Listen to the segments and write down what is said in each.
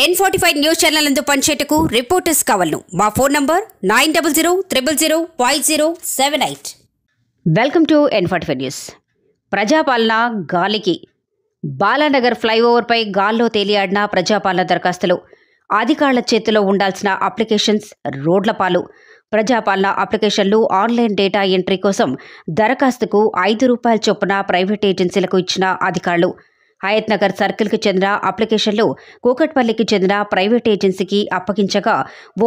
N45 news channel నందు పనిచేయటకు reporters కావాలను మా phone number 9000005078. Welcome to N45 news. ప్రజాపాలన గాలికి. బాలానగర్ ఫ్లైఓవర్ పై గాల్లో తేలియాడిన ప్రజాపాలన దరఖాస్తులు. అధికారుల చేతిలో ఉండాల్సిన అప్లికేషన్స్ రోడ్ల పాలు. ప్రజాపాలన అప్లికేషన్లు ఆన్లైన్ డేటా ఎంట్రీ కోసం దరఖాస్తుకు ₹5 చొప్పున ప్రైవేట్ ఏజెన్సీలకు ఇచ్చిన అధికారులు. హయత్ నగర్ సర్కిల్కి చెందిన అప్లికేషన్లు కూకట్పల్లికి చెందిన ప్రైవేట్ ఏజెన్సీకి అప్పగించగా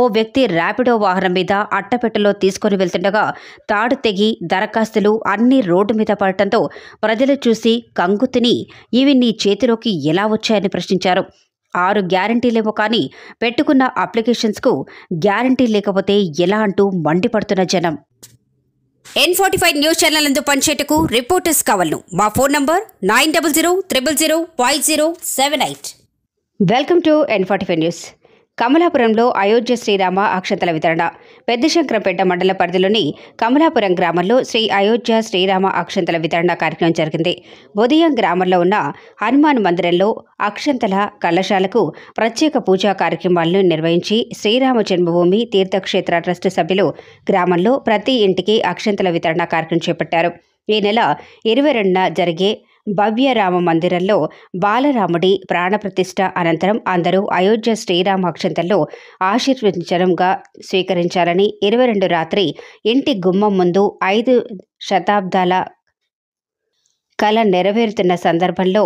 ఓ వ్యక్తి ర్యాపిడో వాహనం మీద అట్టపెట్టెలో తీసుకుని వెళ్తుండగా తాడు తెగి దరఖాస్తులు అన్ని రోడ్డు మీద పడటంతో ప్రజలు చూసి కంగుతిని ఇవి నీ చేతిలోకి ఎలా వచ్చాయని ప్రశ్నించారు. 6 గ్యారంటీలేమో కానీ పెట్టుకున్న అప్లికేషన్స్కు గ్యారంటీ లేకపోతే ఎలా అంటూ మండిపడుతున్న జనం. N45 న్యూస్ ఛానల్ నందు పనిచేయటకు రిపోర్టర్స్ కావాలను మా phone number 9000005078. Welcome to N45 news. కమలాపురంలో అయోధ్య శ్రీరామ అక్షంతల వితరణ. పెద్దశంకరంపేట మండల పరిధిలోని కమలాపురం గ్రామంలో శ్రీ అయోధ్య శ్రీరామ అక్షంతల వితరణ కార్యక్రమం జరిగింది. ఉదయం గ్రామంలో ఉన్న హనుమాన్ మందిరంలో అక్షంతల కలశాలకు ప్రత్యేక పూజా కార్యక్రమాలను నిర్వహించి శ్రీరామ జన్మభూమి తీర్థక్షేత్ర ట్రస్ట్ సభ్యులు గ్రామంలో ప్రతి ఇంటికి అక్షంతల వితరణ కార్యక్రమం చేపట్టారు. ఈ నెల 22న జరిగే భవ్య రామ మందిరంలో బాలరాముడి ప్రాణప్రతిష్ఠ అనంతరం అందరూ అయోధ్య శ్రీరామ అక్షంతల్లో ఆశీర్వదించడంగా స్వీకరించాలని 22 రాత్రి ఇంటి గుమ్మం ముందు 5 శతాబ్దాల కల నెరవేరుతున్న సందర్భంలో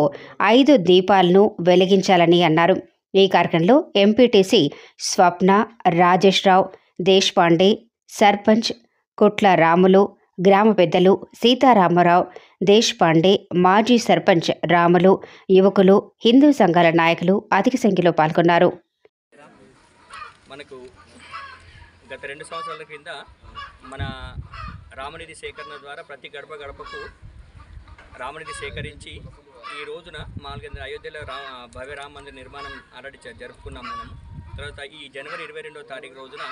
5 దీపాలను వెలిగించాలని అన్నారు. ఈ కార్యక్రమంలో ఎంపీటీసీ స్వప్న, రాజేష్ రావు, దేశ్పాండే, సర్పంచ్ కుట్ల రాములు, గ్రామ పెద్దలు సీతారామరావు, దేశ్పాండే, మాజీ సర్పంచ్ రాములు, యువకులు, హిందూ సంఘాల నాయకులు అధిక సంఖ్యలో పాల్గొన్నారు. మనకు గత 2 సంవత్సరాల కింద మన రామనిధి సేకరణ ద్వారా ప్రతి గడప గడపకు రామనిధి సేకరించి ఈ రోజున మాల్గంద అయోధ్యలో భవ్య రామ మందిర నిర్మాణం ఆల్రెడీ జరుపుకున్నాం మనం. తర్వాత ఈ జనవరి 22వ తారీఖు రోజున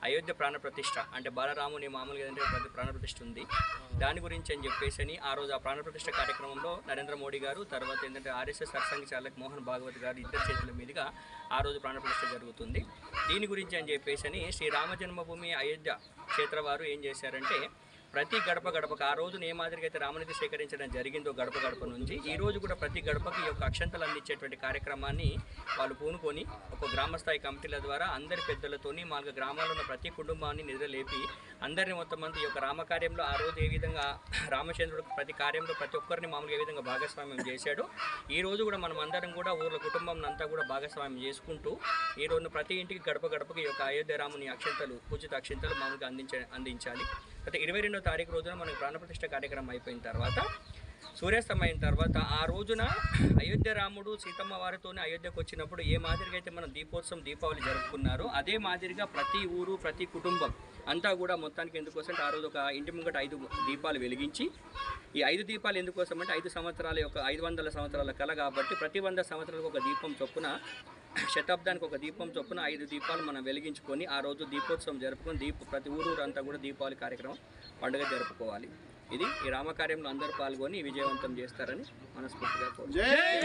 అయోధ్య ప్రాణప్రతిష్ఠ అంటే బాలరాముని మామూలుగా ఏంటంటే ప్రాణప్రతిష్ఠ ఉంది. దాని గురించి అని చెప్పేసి ఆ రోజు ఆ ప్రాణప్రతిష్ఠ కార్యక్రమంలో నరేంద్ర మోడీ గారు, తర్వాత ఏంటంటే RSS సర్సంఘ చాలక్ మోహన్ భాగవత్ గారు ఇద్దరు చేతుల మీదుగా ఆ రోజు ప్రాణప్రతిష్ఠ జరుగుతుంది. దీని గురించి అని చెప్పేసి శ్రీ రామ జన్మభూమి అయోధ్య క్షేత్ర వారు ఏం చేశారంటే ప్రతి గడప గడపకు ఆ రోజున ఏ మాదిరిగా అయితే రామనిధి సేకరించడం జరిగిందో గడప గడప నుంచి ఈ రోజు కూడా ప్రతి గడపకి ఈ యొక్క అక్షంతలు అందించేటువంటి కార్యక్రమాన్ని వాళ్ళు పూనుకొని ఒక గ్రామస్థాయి కమిటీల ద్వారా అందరి పెద్దలతోని మామూలుగా గ్రామాల్లో ఉన్న ప్రతి కుటుంబాన్ని నిద్రలేపి అందరిని మొత్తం మంది ఈ యొక్క రామకార్యంలో ఆ రోజు ఏ విధంగా రామచంద్రుడు ప్రతి కార్యంలో ప్రతి ఒక్కరిని మామూలుగా ఏ విధంగా భాగస్వామ్యం చేశాడు ఈ రోజు కూడా మనం అందరం కూడా ఊర్ల కుటుంబం అంతా కూడా భాగస్వామ్యం చేసుకుంటూ ఈ రోజున ప్రతి ఇంటికి గడప గడపకి ఈ యొక్క అయోధ్య రాముని అక్షంతలు పూజిత అక్షంతలు మామూలుగా అందించాలి. అయితే 22వ తారీఖు రోజున మనకు ప్రాణప్రతిష్ఠ కార్యక్రమం అయిపోయిన తర్వాత సూర్యాస్తమయం తర్వాత ఆ రోజున అయోధ్య రాముడు సీతమ్మ వారితోనే అయోధ్యకు వచ్చినప్పుడు ఏ మాదిరిగా అయితే మనం దీపోత్సవం దీపావళి జరుపుకున్నారో అదే మాదిరిగా ప్రతి ఊరు ప్రతి కుటుంబం అంతా కూడా మొత్తానికి ఎందుకోసం ఆ రోజు ఒక ఇంటి ముంగట 5 దీపాలు వెలిగించి ఈ 5 దీపాలు ఎందుకోసం అంటే 5 సంవత్సరాల యొక్క 500 సంవత్సరాల కళ కాబట్టి ప్రతి 100 సంవత్సరాలకు ఒక దీపం చొప్పున శతాబ్దానికి ఒక దీపం చొప్పున 5 దీపాలు మనం వెలిగించుకొని ఆ రోజు దీపోత్సవం జరుపుకొని ప్రతి ఊరంతా కూడా దీపావళి కార్యక్రమం పండుగ జరుపుకోవాలి. ఇది ఈ రామకార్యంలో అందరూ పాల్గొని విజయవంతం చేస్తారని మనస్ఫూర్తిగా కోరుకుంటున్నాను.